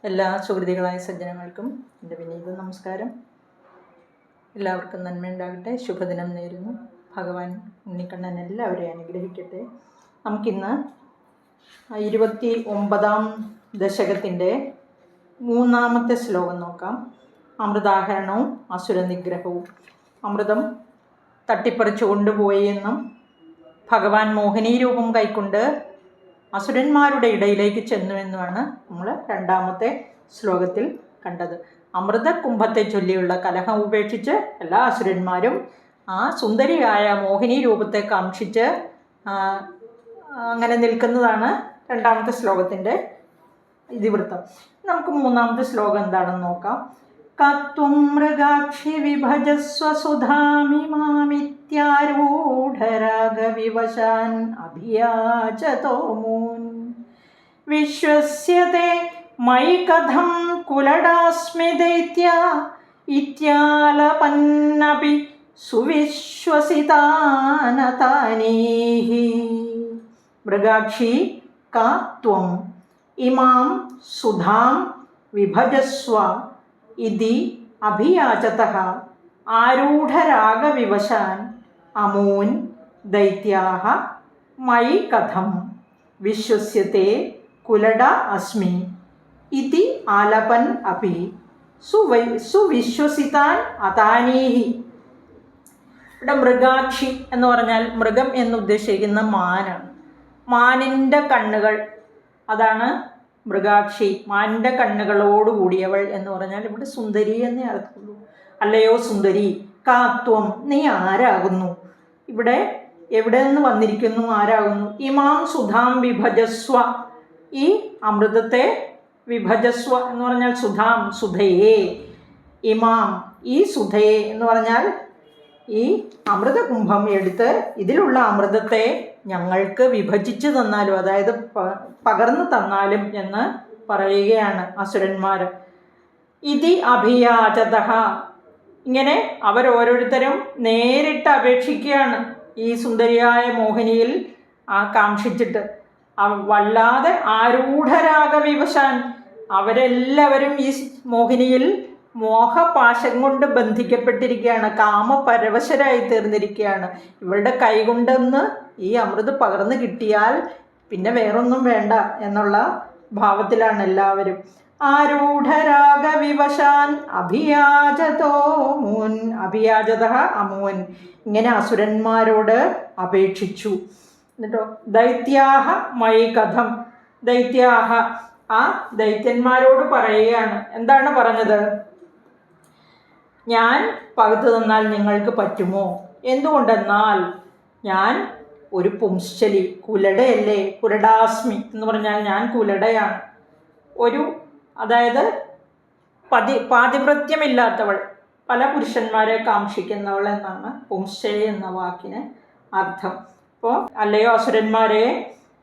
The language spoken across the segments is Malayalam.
എല്ലാ സുഹൃത്തുക്കളായ സജ്ജനങ്ങൾക്കും എൻ്റെ വിനീത നമസ്കാരം. എല്ലാവർക്കും നന്മയുണ്ടാകട്ടെ. ശുഭദിനം നേരുന്നു. ഭഗവാൻ ഉണ്ണിക്കണ്ണൻ എല്ലാവരെയും അനുഗ്രഹിക്കട്ടെ. നമുക്കിന്ന് 29ാം ദശകത്തിൻ്റെ 3ാമത്തെ ശ്ലോകം നോക്കാം. അമൃതാഹരണവും അസുരനിഗ്രഹവും. അമൃതം തട്ടിപ്പറിച്ചു കൊണ്ടുപോയി എന്നും ഭഗവാൻ മോഹിനി രൂപം കൈക്കൊണ്ട് അസുരന്മാരുടെ ഇടയിലേക്ക് ചെന്നുവെന്നുമാണ് നമ്മൾ 2ാമത്തെ ശ്ലോകത്തിൽ കണ്ടത്. അമൃത കുംഭത്തെ ചൊല്ലിയുള്ള കലഹം ഉപേക്ഷിച്ച് എല്ലാ അസുരന്മാരും ആ സുന്ദരിയായ മോഹിനി രൂപത്തെ കാക്ഷിച്ച് അങ്ങനെ നിൽക്കുന്നതാണ് 2ാമത്തെ ശ്ലോകത്തിൻ്റെ ഇതിവൃത്തം. നമുക്ക് 3ാമത്തെ ശ്ലോകം എന്താണെന്ന് നോക്കാം. കത്വം മൃഗാക്ഷി വിഭജസ്വ സുധാമിമാമിത്യാരൂഢരാഗവിവശാൻ അഭിയാചതോ മൂൻ വിശ്വസ്യത്തെ മയി കഥം കുലടാസ്മി ദൈത്യ ഇത്യാലപന്നപി സുവിശ്വസിതാനതാനീഹി. മൃഗാക്ഷി കാ ത്വം ഇമാം സുധാം വിഭജസ്വ ഇതി അഭിയാചതഃ ആരൂഢരാഗവിവശാൻ അമൂൻ ദൈത്യാഃ മയി കഥം വിശ്വസ്യത്തെ കുലട അസ്മി ഇതി ആലപൻ അപി സുവിശ്വസിതാൻ അതാനീഹി. ഇവിടെ മൃഗാക്ഷി എന്ന് പറഞ്ഞാൽ മൃഗം എന്നുദ്ദേശിക്കുന്ന മാനാണ്. മാനിൻ്റെ കണ്ണുകൾ, അതാണ് മൃഗാക്ഷി. മാനിൻ്റെ കണ്ണുകളോടുകൂടിയവൾ എന്ന് പറഞ്ഞാൽ ഇവിടെ സുന്ദരി എന്നേ അർത്ഥമുള്ളൂ. അല്ലയോ സുന്ദരി, കാത്വം നീ ആരാകുന്നു? ഇവിടെ എവിടെ നിന്ന് വന്നിരിക്കുന്നു? ആരാകുന്നു? ഇമാം സുധാം വിഭജസ്വ, ഈ അമൃതത്തെ വിഭജസ്വ എന്ന് പറഞ്ഞാൽ സുധാം സുധയെ, ഇമാം ഈ സുധയെ എന്ന് പറഞ്ഞാൽ ഈ അമൃതകുംഭം എടുത്ത് ഇതിലുള്ള അമൃതത്തെ ഞങ്ങൾക്ക് വിഭജിച്ച് തന്നാലും, അതായത് പകർന്നു തന്നാലും എന്ന് പറയുകയാണ് അസുരന്മാർ. ഇതി അഭിയാചതഃ, ഇങ്ങനെ അവരോരോരുത്തരും നേരിട്ട് അപേക്ഷിക്കുകയാണ് ഈ സുന്ദരിയായ മോഹിനിയിൽ കാക്ഷിച്ചിട്ട്. വല്ലാതെ ആരൂഢരാഗവിവശാൻ, അവരെല്ലാവരും ഈ മോഹിനിയിൽ മോഹപാശം കൊണ്ട് ബന്ധിക്കപ്പെട്ടിരിക്കുകയാണ്, കാമപരവശരായി തീർന്നിരിക്കുകയാണ്. ഇവളുടെ കൈകൊണ്ടെന്ന് ഈ അമൃത് പകർന്നു കിട്ടിയാൽ പിന്നെ വേറൊന്നും വേണ്ട എന്നുള്ള ഭാവത്തിലാണ് എല്ലാവരും. ആരൂഢരാഗവിവശാൻ അഭിയാചതോ മൂൻ, അഭിയാചതഃ അമൂൻ, ഇങ്ങനെ അസുരന്മാരോട് അപേക്ഷിച്ചു. എന്നിട്ടോ ദൈത്യാഹ മയി കഥം, ദൈത്യാഹ ആ ദൈത്യന്മാരോട് പറയുകയാണ്. എന്താണ് പറഞ്ഞത്? ഞാൻ പകുത്തു തന്നാൽ നിങ്ങൾക്ക് പറ്റുമോ? എന്തുകൊണ്ടെന്നാൽ ഞാൻ ഒരു പുംശ്ചലി, കുലടയല്ലേ, കുലടാസ്മി എന്ന് പറഞ്ഞാൽ ഞാൻ കുലടയാണ്. അതായത് പാതിവ്രത്യമില്ലാത്തവൾ, പല പുരുഷന്മാരെ കാക്ഷിക്കുന്നവൾ എന്നാണ് പുംശ്ചലി എന്ന വാക്കിന് അർത്ഥം. അപ്പോൾ അല്ലയോ അസുരന്മാരെ,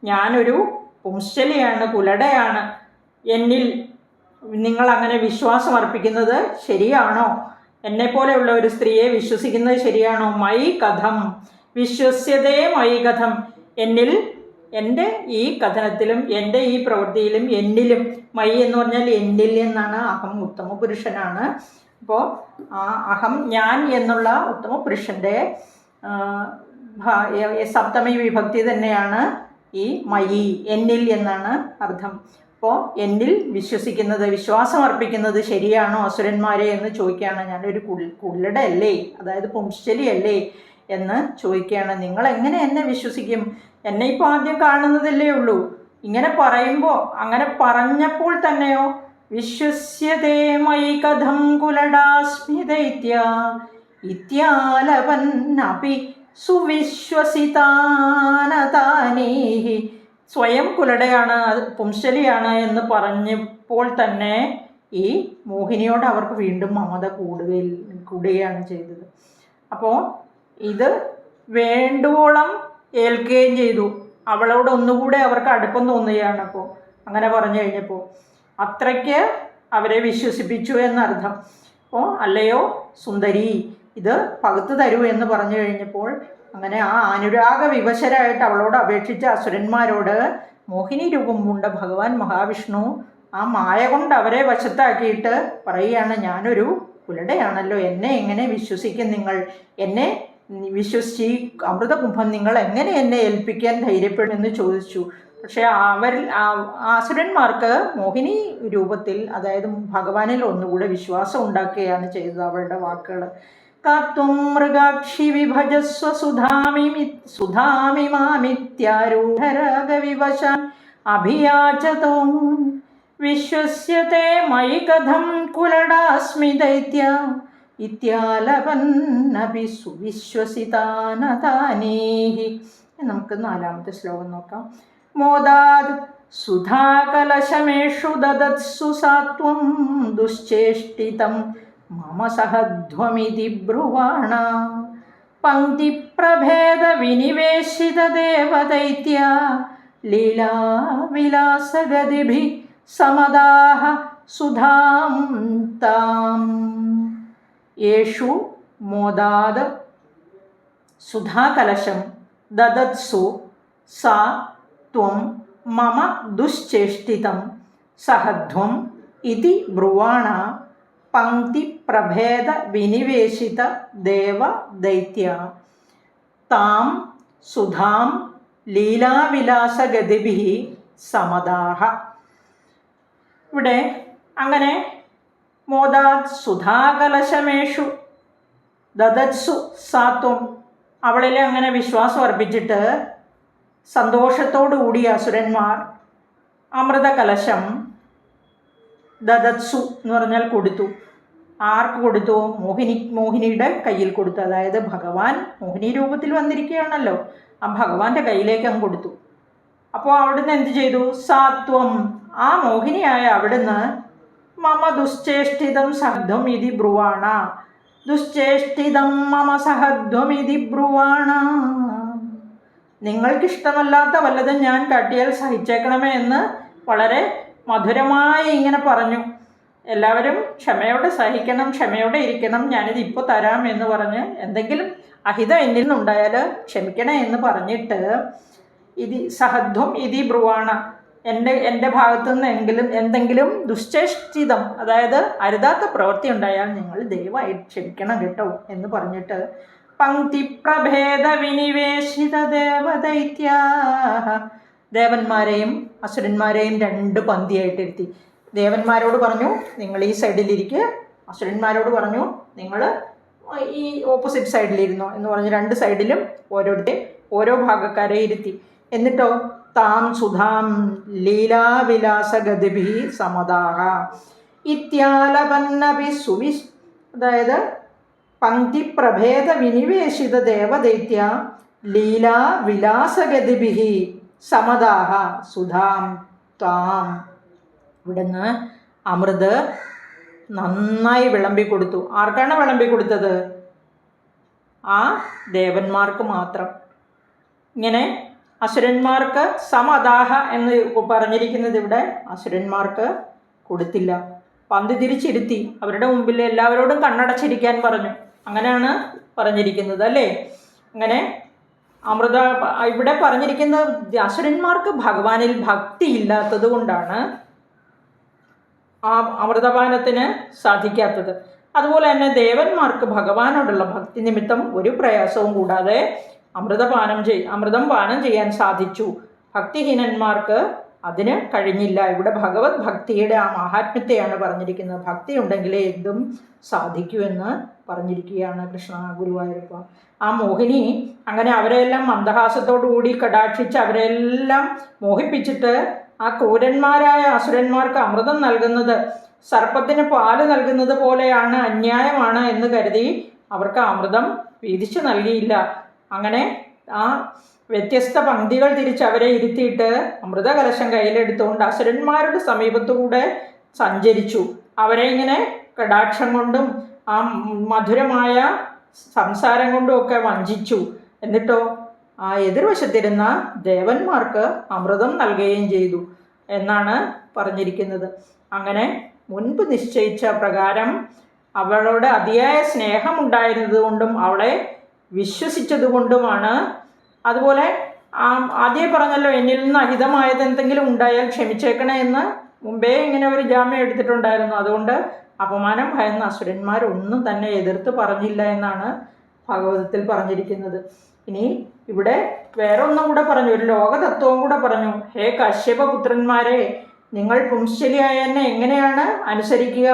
ഞാനൊരു പുംശ്ചലിയാണ്, കുലടയാണ്. എന്നിൽ നിങ്ങൾ അങ്ങനെ വിശ്വാസം അർപ്പിക്കുന്നത് ശരിയാണോ? എന്നെപ്പോലെയുള്ള ഒരു സ്ത്രീയെ വിശ്വസിക്കുന്നത് ശരിയാണോ? മൈ കഥം വിശ്വസ്യതേ മൈ കഥം, എന്നിൽ, എൻ്റെ ഈ കഥനത്തിലും എൻ്റെ ഈ പ്രവൃത്തിയിലും എന്നിലും, മൈ എന്ന് പറഞ്ഞാൽ എന്നിൽ എന്നാണ്. അഹം ഉത്തമ പുരുഷനാണ്. അപ്പോൾ ആ അഹം, ഞാൻ എന്നുള്ള ഉത്തമ പുരുഷൻ്റെ സപ്തമി വിഭക്തി തന്നെയാണ് ഈ മയി, എന്നിൽ എന്നാണ് അർത്ഥം. അപ്പോൾ എന്നിൽ വിശ്വസിക്കുന്നത്, വിശ്വാസം അർപ്പിക്കുന്നത് ശരിയാണോ അസുരന്മാരെ എന്ന് ചോദിക്കുകയാണ്. ഞാനൊരു കുലടയല്ലേ, അതായത് പുംശ്ചലി അല്ലേ എന്ന് ചോദിക്കുകയാണ്. നിങ്ങൾ എങ്ങനെ എന്നെ വിശ്വസിക്കും? എന്നെ ഇപ്പോൾ ആദ്യം കാണുന്നതല്ലേ ഉള്ളൂ. ഇങ്ങനെ പറയുമ്പോൾ, അങ്ങനെ പറഞ്ഞപ്പോൾ തന്നെയോ വിശ്വസ്യതേ മയി കഥം കുലടാസ്മി ദൈത്യ ഇത്യാലപന്നപി സുവിശ്വസിതാനതാനീഹി. സ്വയം കുലടയാണ്, പുംശ്ചലിയാണ് എന്ന് പറഞ്ഞപ്പോൾ തന്നെ ഈ മോഹിനിയോട് അവർക്ക് വീണ്ടും മമത കൂടുകയാണ് ചെയ്തത്. അപ്പോൾ ഇത് വേണ്ടുവോളം ഏൽക്കുകയും ചെയ്തു. അവളോട് ഒന്നുകൂടെ അവർക്ക് അടുപ്പം തോന്നുകയാണ്. അപ്പോൾ അങ്ങനെ പറഞ്ഞു കഴിഞ്ഞപ്പോൾ അത്രയ്ക്ക് അവരെ വിശ്വസിപ്പിച്ചു എന്നർത്ഥം. അപ്പോൾ അല്ലയോ സുന്ദരി, ഇത് പകുത്തു തരൂ എന്ന് പറഞ്ഞു കഴിഞ്ഞപ്പോൾ അങ്ങനെ ആ അനുരാഗ വിവശരായിട്ട് അവളോട് അപേക്ഷിച്ച അസുരന്മാരോട് മോഹിനി രൂപം പൂണ്ട ഭഗവാൻ മഹാവിഷ്ണു ആ മായ കൊണ്ട് അവരെ വശത്താക്കിയിട്ട് പറയുകയാണ്, ഞാനൊരു കുലടയാണല്ലോ, എന്നെ എങ്ങനെ വിശ്വസിക്കും നിങ്ങൾ? എന്നെ വിശ്വസിച്ച് ഈ അമൃതകുംഭം നിങ്ങൾ എങ്ങനെ എന്നെ ഏൽപ്പിക്കാൻ ധൈര്യപ്പെടുമെന്ന് ചോദിച്ചു. പക്ഷേ അവരിൽ അസുരന്മാർക്ക് മോഹിനി രൂപത്തിൽ, അതായത് ഭഗവാനിൽ ഒന്നുകൂടെ വിശ്വാസം ഉണ്ടാക്കുകയാണ് ചെയ്തത് അവളുടെ വാക്കുകൾ. കാത്വം മൃഗാക്ഷി വിഭജസ്വ സുധാമിമാമിത്യാരൂഢരാഗവിവശാൻ അഭിയാചതോ വിശ്വസ്യത്തെ മയി കഥം കുലടാസ്മി ദൈത്യ ഇത്യാലപന്നപി സുവിശ്വസിതാനതാനീഹി. നമുക്ക് 4ാമത്തെ ശ്ലോകം നോക്കാം. മോദാത് സുധാകലശമേഷു ദദത്സു സാത്വം ദുശ്ചേഷ്ടിതം മമ സഹധ്വമിതി ബ്രുവാണ പങ്ക്തിപ്രഭേദ വിനിവേശിത ദേവദൈത്യ ലീലാവിലാസഗതിഭിः സമദാഹ സുധാം താം. യേഷു മോദാത് സുധാകലശം ദദത്സു സാ ത്വം മമ ദുശ്ചേഷ്ടിതം സഹധ്വം ഇതി ബ്രുവാണ പങ്ക്തിപ്രഭേദ വിനിവേശിത ദേവദൈത്യ താം സുധാം ലീലാവിലാസഗതിഭിः സമദാഹ. ഇവിടെ അങ്ങനെ മോദാത് സുധാകലശമേഷു ദദത്സു സാത്വം, അവളിൽ അങ്ങനെ വിശ്വാസം അർപ്പിച്ചിട്ട് സന്തോഷത്തോടു കൂടി അസുരന്മാർ അമൃതകലശം ദദത്സു എന്ന് പറഞ്ഞാൽ കൊടുത്തു. ആർക്ക് കൊടുത്തു? മോഹിനിയുടെ കയ്യിൽ കൊടുത്തു. അതായത് ഭഗവാൻ മോഹിനി രൂപത്തിൽ വന്നിരിക്കുകയാണല്ലോ, ആ ഭഗവാന്റെ കയ്യിലേക്ക് അങ്ങ് കൊടുത്തു. അപ്പോൾ അവിടുന്ന് എന്ത് ചെയ്തു? സാത്വം, ആ മോഹിനിയായ അവിടുന്ന് മമ ദുശ്ചേഷ്ടിതം സഹധ്വം ഇതി ബ്രുവാണ, ദുശ്ചേഷ്ടിതം മമ സഹധ്വം ഇതി ബ്രുവാണ, നിങ്ങൾക്കിഷ്ടമല്ലാത്ത വല്ലതും ഞാൻ കാട്ടിയാൽ സഹിച്ചേക്കണമേ എന്ന് വളരെ മധുരമായി ഇങ്ങനെ പറഞ്ഞു. എല്ലാവരും ക്ഷമയോടെ സഹിക്കണം, ക്ഷമയോടെ ഇരിക്കണം, ഞാനിത് ഇപ്പോൾ തരാം എന്ന് പറഞ്ഞ് എന്തെങ്കിലും അഹിതം എന്നിൽ നിന്നുണ്ടായാൽ ക്ഷമിക്കണേ എന്ന് പറഞ്ഞിട്ട് ഇതി സഹധ്വം ഇതി ബ്രുവാണ, എൻ്റെ ഭാഗത്തു നിന്ന് എന്തെങ്കിലും ദുശ്ചേഷ്ടിതം, അതായത് അരുതാത്ത പ്രവൃത്തി ഉണ്ടായാൽ നിങ്ങൾ ദയവായി ക്ഷമിക്കണം കേട്ടോ എന്ന് പറഞ്ഞിട്ട് പങ്ക്തിപ്രഭേദ വിനിവേശിത ദേവദൈത്യ, ദേവന്മാരെയും അസുരന്മാരെയും 2 പന്തിയായിട്ടിരുത്തി. ദേവന്മാരോട് പറഞ്ഞു നിങ്ങൾ ഈ സൈഡിലിരിക്കുക, അസുരന്മാരോട് പറഞ്ഞു നിങ്ങൾ ഈ ഓപ്പോസിറ്റ് സൈഡിലിരുന്നോ എന്ന് പറഞ്ഞ് 2 സൈഡിലും ഓരോ ഭാഗക്കാരെ ഇരുത്തി. എന്നിട്ടോ താം സുധാം ലീലാവിലാസഗതിഭിः സമദാഹ ഇത്യാലപന്നപി അതായത് പങ്ക്തിപ്രഭേദ വിനിവേശിത ദേവദൈത്യ ലീലാവിലാസഗതിഭിः സമദാഹ സുധാം താം. ഇവിടുന്ന് അമൃത് നന്നായി വിളമ്പിക്കൊടുത്തു. ആർക്കാണ് വിളമ്പിക്കൊടുത്തത്? ആ ദേവന്മാർക്ക് മാത്രം. ഇങ്ങനെ അസുരന്മാർക്ക് സമദാഹ എന്ന് പറഞ്ഞിരിക്കുന്നത് ഇവിടെ അസുരന്മാർക്ക് കൊടുത്തില്ല. പന്ത് തിരിച്ചിരുത്തി അവരുടെ മുമ്പിൽ എല്ലാവരോടും കണ്ണടച്ചിരിക്കാൻ പറഞ്ഞു. അങ്ങനെയാണ് പറഞ്ഞിരിക്കുന്നത് അല്ലേ? അങ്ങനെ അമൃത ഇവിടെ പറഞ്ഞിരിക്കുന്നത് അസുരന്മാർക്ക് ഭഗവാനിൽ ഭക്തി ഇല്ലാത്തത് കൊണ്ടാണ് ആ അമൃതപാനത്തിന് സാധിക്കാത്തത്. അതുപോലെ തന്നെ ദേവന്മാർക്ക് ഭഗവാനോടുള്ള ഭക്തി നിമിത്തം ഒരു പ്രയാസവും കൂടാതെ അമൃതം പാനം ചെയ്യാൻ സാധിച്ചു. ഭക്തിഹീനന്മാർക്ക് അതിന് കഴിഞ്ഞില്ല. ഇവിടെ ഭഗവത് ഭക്തിയുടെ ആ മഹാത്മ്യത്തെയാണ് പറഞ്ഞിരിക്കുന്നത്. ഭക്തി ഉണ്ടെങ്കിലേ എന്തും സാധിക്കുമെന്ന് പറഞ്ഞിരിക്കുകയാണ് കൃഷ്ണ ഗുരുവായൂരപ്പ. ആ മോഹിനി അങ്ങനെ അവരെല്ലാം മന്ദഹാസത്തോടു കൂടി കടാക്ഷിച്ച് അവരെല്ലാം മോഹിപ്പിച്ചിട്ട് ആ ക്രൂരന്മാരായ അസുരന്മാർക്ക് അമൃതം നൽകുന്നത് സർപ്പത്തിന് പാല് നൽകുന്നത് പോലെയാണ്, അന്യായമാണ് എന്ന് കരുതി അവർക്ക് അമൃതം വീതിച്ചു നൽകിയില്ല. അങ്ങനെ ആ വ്യത്യസ്ത പങ്ക്തികൾ തിരിച്ച് അവരെ ഇരുത്തിയിട്ട് അമൃതകലശം കയ്യിലെടുത്തുകൊണ്ട് അസുരന്മാരുടെ സമീപത്തുകൂടെ സഞ്ചരിച്ചു. അവരെ ഇങ്ങനെ കടാക്ഷം കൊണ്ടും ആ മധുരമായ സംസാരം കൊണ്ടും ഒക്കെ വഞ്ചിച്ചു. എന്നിട്ടോ ആ എതിർവശത്തിരുന്ന ദേവന്മാർക്ക് അമൃതം നൽകുകയും ചെയ്തു എന്നാണ് പറഞ്ഞിരിക്കുന്നത്. അങ്ങനെ മുൻപ് നിശ്ചയിച്ച പ്രകാരം അവളോട് അതിയായ സ്നേഹമുണ്ടായിരുന്നത് കൊണ്ടും അവളെ വിശ്വസിച്ചത് കൊണ്ടുമാണ്. അതുപോലെ ആദ്യം പറഞ്ഞല്ലോ, എന്നിൽ നിന്ന് അഹിതമായത് എന്തെങ്കിലും ഉണ്ടായാൽ ക്ഷമിച്ചേക്കണേ എന്ന് മുമ്പേ ഇങ്ങനെ ഒരു ജാമ്യം എടുത്തിട്ടുണ്ടായിരുന്നു. അതുകൊണ്ട് അപമാനം ഭയന്ന അസുരന്മാരൊന്നും തന്നെ എതിർത്ത് പറഞ്ഞില്ല എന്നാണ് ഭാഗവതത്തിൽ പറഞ്ഞിരിക്കുന്നത്. ഇനി ഇവിടെ വേറെ ഒന്നും കൂടെ പറഞ്ഞു, ഒരു ലോകതത്വവും കൂടെ പറഞ്ഞു. ഹേ കശ്യപപുത്രന്മാരെ, നിങ്ങൾ പുംശലിയായ എന്നെ എങ്ങനെയാണ് അനുസരിക്കുക?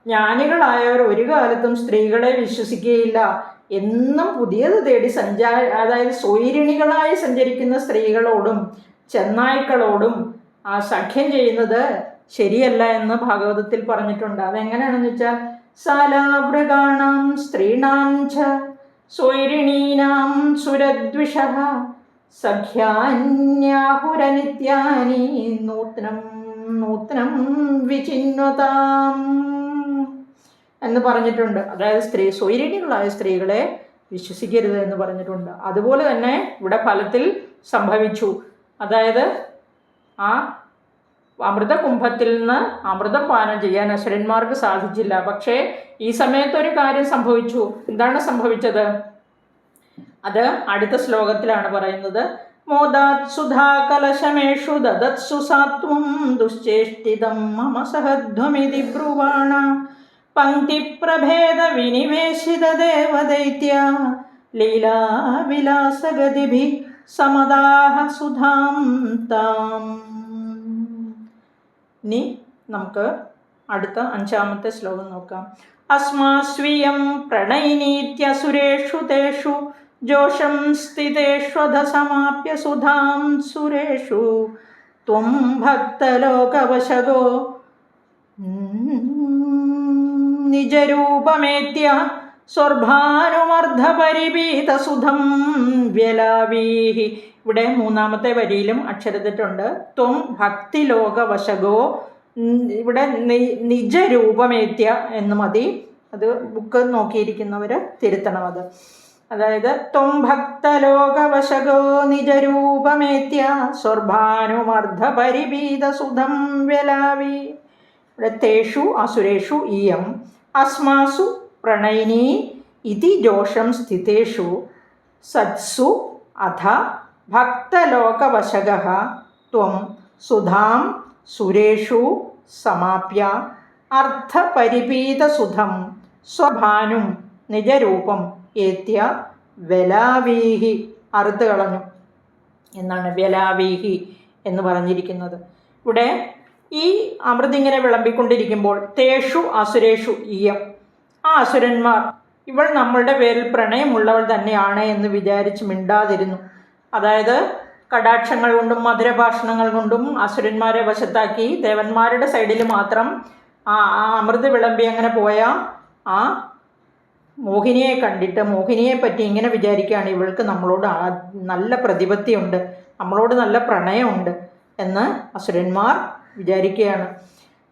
ജ്ഞാനികളായവർ ഒരു കാലത്തും സ്ത്രീകളെ വിശ്വസിക്കുകയില്ല. എന്നും പുതിയത് തേടി അതായത് സ്വൈരിണികളായി സഞ്ചരിക്കുന്ന സ്ത്രീകളോടും ചെന്നായ്ക്കളോടും സഖ്യം ചെയ്യുന്നത് ശരിയല്ല എന്ന് ഭാഗവതത്തിൽ പറഞ്ഞിട്ടുണ്ട്. അതെങ്ങനെയാണെന്ന് വെച്ചാൽ സാലാവൃഗാണാം സ്ത്രീണാം ച സ്വൈരിണീനാം സുരദ്വിഷഃ സഖ്യാന്യാഹുരനിത്യാനി നൂത്നം നൂത്നം വിചിന്വതാം എന്ന് പറഞ്ഞിട്ടുണ്ട്. അതായത് സ്വൈരിണികളായ സ്ത്രീകളെ വിശ്വസിക്കരുത് എന്ന് പറഞ്ഞിട്ടുണ്ട്. അതുപോലെ തന്നെ ഇവിടെ ഫലത്തിൽ സംഭവിച്ചു. അതായത് ആ അമൃതകുംഭത്തിൽ നിന്ന് അമൃതപാനം ചെയ്യാൻ അസുരന്മാർക്ക് സാധിച്ചില്ല. പക്ഷേ ഈ സമയത്തൊരു കാര്യം സംഭവിച്ചു. എന്താണ് സംഭവിച്ചത്? അത് അടുത്ത ശ്ലോകത്തിലാണ് പറയുന്നത്. മോദാത് സുധാകലശമേഷു ദദത്സു സാത്വം ദുശ്ചേഷ്ടിതം മമ സഹധ്വമിതി ബ്രുവാണ പങ്ക്തിപ്രഭേദ വിനിവേശിത ദേവദൈത്യ ലീലാവിലാസഗതിഭി സമദാഹ സുധാം താം. ഇനി നമുക്ക് അടുത്ത 5ാമത്തെ ശ്ലോകം നോക്കാം. അസ്മാസ്വീയം പ്രണയിനീത്യസുരേഷു തേഷു ജോഷം സ്ഥിതേഷ്വധ സമാപ്യ സുധാം സുരേഷു ത്വം ഭക്തലോകവശഗോ നിജരൂപമേത്യ സ്വർഭാനുമർദ്ധപരിപീതസുധം വ്യലാവീഹി. ഇവിടെ 3ാമത്തെ വരിയിലും അക്ഷരത്തെറ്റുണ്ട്. ത്വം ഭക്തിലോകവശഗോ, ഇവിടെ നിജരൂപമേത്യ എന്ന് മതി. അത് ബുക്ക് നോക്കിയിരിക്കുന്നവർ തിരുത്തണം. അതായത് ത്വം ഭക്തലോകവശഗോ നിജരൂപമേത്യ സ്വർഭാനുമർദ്ധപരിപീതസുധം വ്യലാവി. ഇവിടെ തേഷു അസുരേഷു ഇയം അസ്മാസു പ്രണയിനി ഇതി ജോഷം സ്ഥിതേഷു സത്സു അധ ഭക്തലോകവശഗഃ ത്വം സുധാം സുരേഷു സമാപ്യ അർത്ഥപരിപീതസുധം സ്വഭാനും നിജരൂപം ഏത്യ വ്യലാവീഹി. അറുത്ത് കളഞ്ഞു എന്നാണ് വ്യലാവീഹി എന്ന് പറഞ്ഞിരിക്കുന്നത്. ഇവിടെ ഈ അമൃതിങ്ങനെ വിളമ്പിക്കൊണ്ടിരിക്കുമ്പോൾ തേഷു അസുരേഷു ഇയം, ആ അസുരന്മാർ ഇവൾ നമ്മളുടെ പേരിൽ പ്രണയമുള്ളവൾ തന്നെയാണ് എന്ന് വിചാരിച്ച് മിണ്ടാതിരുന്നു. അതായത് കടാക്ഷങ്ങൾ കൊണ്ടും മധുരഭാഷണങ്ങൾ കൊണ്ടും അസുരന്മാരെ വശത്താക്കി ദേവന്മാരുടെ സൈഡിൽ മാത്രം ആ അമൃത് വിളമ്പി അങ്ങനെ പോയ ആ മോഹിനിയെ കണ്ടിട്ട് മോഹിനിയെ പറ്റി ഇങ്ങനെ വിചാരിക്കുകയാണ്, ഇവൾക്ക് നമ്മളോട് നല്ല പ്രതിപത്തിയുണ്ട്, നമ്മളോട് നല്ല പ്രണയമുണ്ട് എന്ന് അസുരന്മാർ വിചാരിക്കുകയാണ്.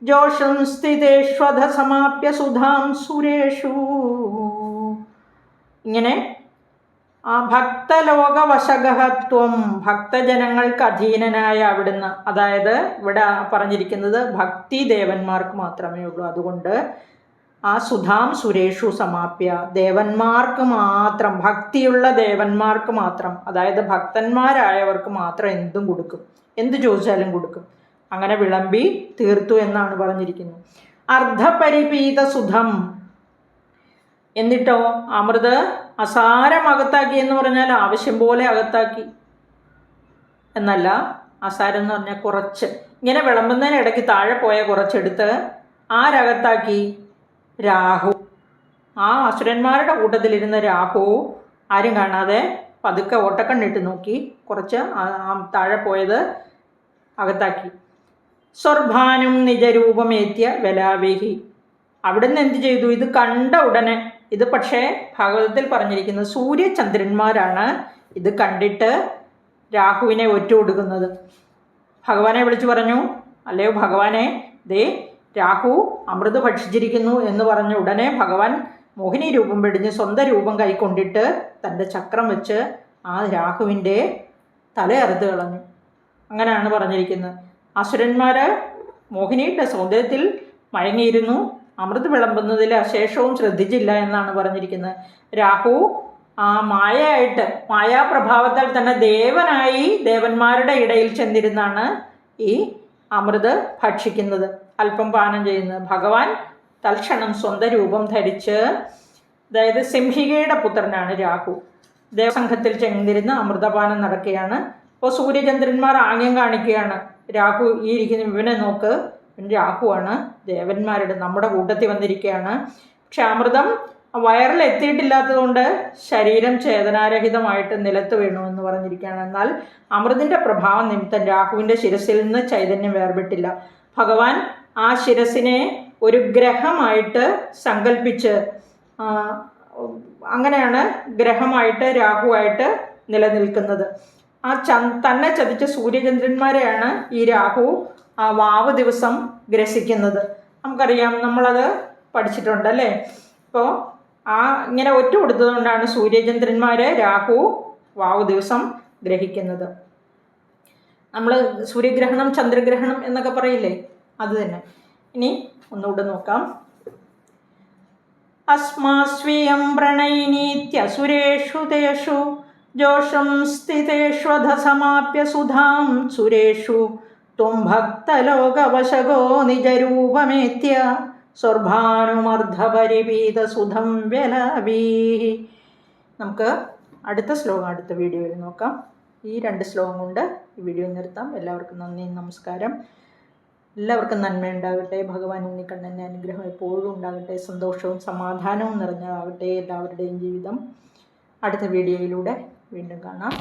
ജോഷം സ്ഥിതേഷ്വധ സമാപ്യ സുധാം സുരേഷു. ഇങ്ങനെ ആ ഭക്തലോകവശഗഹത്വം, ഭക്തജനങ്ങൾക്ക് അധീനനായ അവിടുന്ന്, അതായത് ഇവിടെ പറഞ്ഞിരിക്കുന്നത് ഭക്തി ദേവന്മാർക്ക് മാത്രമേ ഉള്ളൂ. അതുകൊണ്ട് ആ സുധാം സുരേഷു സമാപ്യ, ദേവന്മാർക്ക് മാത്രം, ഭക്തിയുള്ള ദേവന്മാർക്ക് മാത്രം, അതായത് ഭക്തന്മാരായവർക്ക് മാത്രം എന്തും കൊടുക്കും, എന്ത് ചോദിച്ചാലും കൊടുക്കും. അങ്ങനെ വിളമ്പി തീർത്തു എന്നാണ് പറഞ്ഞിരിക്കുന്നത്. അർദ്ധപരിപീത സുധം, എന്നിട്ടോ അമൃത് അസാരം അകത്താക്കി എന്ന് പറഞ്ഞാൽ ആവശ്യം പോലെ അകത്താക്കി എന്നല്ല. അസാരം എന്ന് പറഞ്ഞാൽ കുറച്ച്, ഇങ്ങനെ വിളമ്പുന്നതിനിടയ്ക്ക് താഴെ പോയ കുറച്ചെടുത്ത് ആരകത്താക്കി? രാഹു. ആ അസുരന്മാരുടെ കൂട്ടത്തിലിരുന്ന രാഹു ആരും കാണാതെ പതുക്കെ ഓട്ടക്കണ്ണിട്ട് നോക്കി കുറച്ച് താഴെ പോയത് അകത്താക്കി. സ്വർഭാനും നിജരൂപമേത്യ വലാവേഹി. അവിടുന്ന് എന്ത് ചെയ്തു? ഇത് കണ്ട ഉടനെ, ഇത് പക്ഷേ ഭാഗവതത്തിൽ പറഞ്ഞിരിക്കുന്നത് സൂര്യചന്ദ്രന്മാരാണ് ഇത് കണ്ടിട്ട് രാഹുവിനെ ഒറ്റുകൊടുക്കുന്നത്. ഭഗവാനെ വിളിച്ചു പറഞ്ഞു, അല്ലയോ ഭഗവാനെ, ദേ രാഹു അമൃത് ഭക്ഷിച്ചിരിക്കുന്നു എന്ന് പറഞ്ഞ ഉടനെ ഭഗവാൻ മോഹിനി രൂപം വെടിഞ്ഞ് സ്വന്തം രൂപം കൈക്കൊണ്ടിട്ട് തൻ്റെ ചക്രം വെച്ച് ആ രാഹുവിൻ്റെ തല അറുത്ത് കളഞ്ഞു. അങ്ങനെയാണ് പറഞ്ഞിരിക്കുന്നത്. അസുരന്മാർ മോഹിനിയുടെ സൗന്ദര്യത്തിൽ മയങ്ങിയിരുന്നു, അമൃത് വിളമ്പുന്നതിൽ അശേഷവും ശ്രദ്ധിച്ചില്ല എന്നാണ് പറഞ്ഞിരിക്കുന്നത്. രാഹു ആ മായയായിട്ട്, മായാപ്രഭാവത്താൽ തന്നെ ദേവനായി ദേവന്മാരുടെ ഇടയിൽ ചെന്നിരുന്നാണ് ഈ അമൃത് ഭക്ഷിക്കുന്നത്, അല്പം പാനം ചെയ്യുന്നത്. ഭഗവാൻ തൽക്ഷണം സ്വന്തം രൂപം ധരിച്ച്, അതായത് സിംഹികയുടെ പുത്രനാണ് രാഹു, ദേവസംഘത്തിൽ ചെന്നിരുന്ന് അമൃതപാനം നടക്കുകയാണ്. അപ്പോൾ സൂര്യചന്ദ്രന്മാർ ആംഗ്യം കാണിക്കുകയാണ്, രാഹു ഈ ഇരിക്കുന്ന ഇവനെ നോക്ക്, രാഹുവാണ്, ദേവന്മാരുടെ നമ്മുടെ കൂട്ടത്തിൽ വന്നിരിക്കുകയാണ്. പക്ഷെ അമൃതം വയറിൽ എത്തിയിട്ടില്ലാത്തതുകൊണ്ട് ശരീരം ചേതനാരഹിതമായിട്ട് നിലത്ത് വീണു എന്ന് പറഞ്ഞിരിക്കുകയാണ്. എന്നാൽ അമൃതിൻ്റെ പ്രഭാവം നിമിത്തം രാഹുവിൻ്റെ ശിരസിൽ നിന്ന് ചൈതന്യം വേർപെട്ടില്ല. ഭഗവാൻ ആ ശിരസിനെ ഒരു ഗ്രഹമായിട്ട് സങ്കല്പിച്ച്, അങ്ങനെയാണ് ഗ്രഹമായിട്ട് രാഹുവായിട്ട് നിലനിൽക്കുന്നത്. ആ തന്നെ ചതിച്ച സൂര്യചന്ദ്രന്മാരെയാണ് ഈ രാഹു ആ വാവ് ദിവസം ഗ്രസിക്കുന്നത്. നമുക്കറിയാം, നമ്മളത് പഠിച്ചിട്ടുണ്ടല്ലേ. അപ്പോൾ ആ ഇങ്ങനെ ഒറ്റ കൊടുത്തതുകൊണ്ടാണ് സൂര്യചന്ദ്രന്മാരെ രാഹു വാവ് ദിവസം ഗ്രഹിക്കുന്നത്. നമ്മൾ സൂര്യഗ്രഹണം ചന്ദ്രഗ്രഹണം എന്നൊക്കെ പറയില്ലേ, അത് തന്നെ. ഇനി ഒന്നുകൂടെ നോക്കാം. അസ്മാസ്വീയം പ്രണയിനീത്യസുരേഷു തേഷു ജോഷം സ്ഥിതേഷ്വധസമാപ്യ സുധാം സുരേഷു ത്വം ഭക്തലോകവശഗോ നിജരൂപമേത്യ സ്വർഭാനുമർദ്ധപരിപീതസുധം വ്യലഭീ. നമുക്ക് അടുത്ത ശ്ലോകം അടുത്ത വീഡിയോയിൽ നോക്കാം. ഈ 2 ശ്ലോകം കൊണ്ട് ഈ വീഡിയോ നിർത്താം. എല്ലാവർക്കും നന്ദി, നമസ്കാരം. എല്ലാവർക്കും നന്മയുണ്ടാകട്ടെ. ഭഗവാൻ ഉണ്ണിക്കണ്ണൻ്റെ അനുഗ്രഹം എപ്പോഴും ഉണ്ടാകട്ടെ. സന്തോഷവും സമാധാനവും നിറഞ്ഞതാകട്ടെ എല്ലാവരുടെയും ജീവിതം. അടുത്ത വീഡിയോയിലൂടെ വീണ്ടും കാണാം.